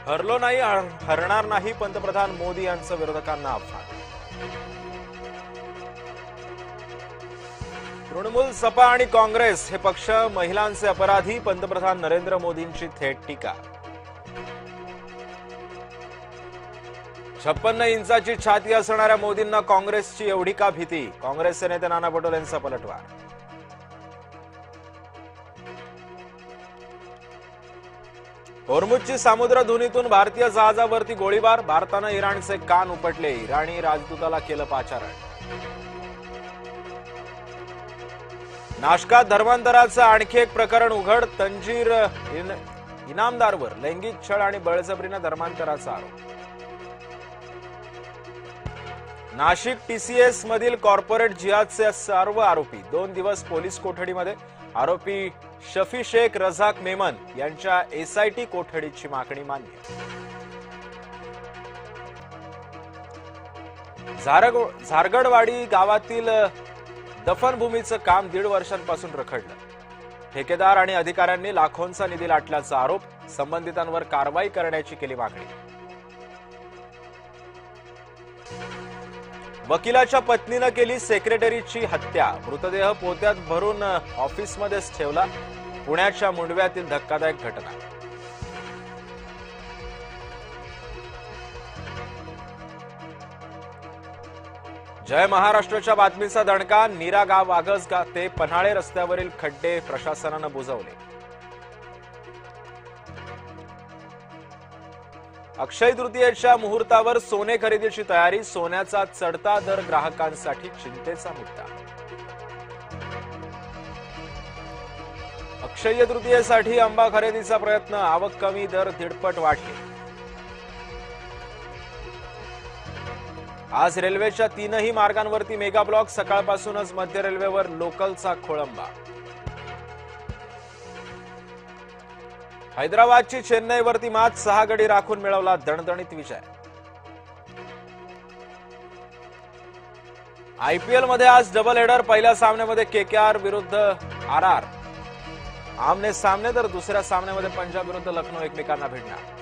हरलो नाही हरणार नाही पंतप्रधान मोदी यांचं विरोधकांना आव्हान। तृणमूल, सपा आणि काँग्रेस हे पक्ष महिलांचे अपराधी, पंतप्रधान नरेंद्र मोदींची थेट टीका। 56 इंचाची छाती असणाऱ्या मोदींना काँग्रेसची एवढी का भीती? काँग्रेसचे नेते नाना पटोलेंचा पलटवार। होर्मुझची सामुद्रधुनीतून भारतीय जहाजावरती गोळीबार, भारतानं इराणचे कान उपटले, इराणी राजदूताला केलं पाचारण। नाशकात धर्मांतराचं आणखी एक प्रकरण उघड, तंजीर इनामदारवर लैंगिक छळ आणि बळजबरीनं धर्मांतराचा आरोप। नाशिक टीसीएस मधील कॉर्पोरेट जिहादचे सर्व आरोपी 2 दिवस पोलीस कोठडीमध्ये, आरोपी शफी शेख रझाक मेमन यांच्या एसआयटी कोठडीची मागणी मान्य। झारगडवाडी गावातील दफनभूमीचं काम 1.5 वर्षांपासून रखडलं, ठेकेदार आणि अधिकाऱ्यांनी लाखोंचा निधी लाटल्याचा आरोप, संबंधितांवर कारवाई करण्याची केली मागणी। वकिलाच्या पत्नीनं केली सेक्रेटरीची हत्या, मृतदेह पोत्यात भरून ऑफिसमध्येच ठेवला, पुण्याच्या मुंडव्यातील धक्कादायक घटना। जय महाराष्ट्राच्या बातमीचा दणका, नीरा गाव वागस ते पन्हाळे रस्त्यावरील खड्डे प्रशासनानं बुजवले। अक्षय तृतीयेच्या मुहूर्तावर सोने खरेदीची तयारी, सोन्याचा चढता दर ग्राहकांसाठी चिंतेचा मुद्दा। अक्षय तृतीयेसाठी आंबा खरेदीचा प्रयत्न, आवक कमी, दर 1.5 पट वाढले। आज रेल्वेच्या 3ही मार्गांवरती मेगा ब्लॉक, सकाळपासूनच मध्य रेल्वेवर लोकलचा खोळंबा। हैदराबादची चेन्नईवरती मात, 6 गडी राखून मिळवला दणदणीत विजय। आयपीएल मध्ये आज डबल हेडर, पहिल्या सामन्यामध्ये केकेआर विरुद्ध आरआर आमने सामने, तर दुसऱ्या सामन्यामध्ये पंजाब विरुद्ध लखनौ एकमेकांना भिडणार।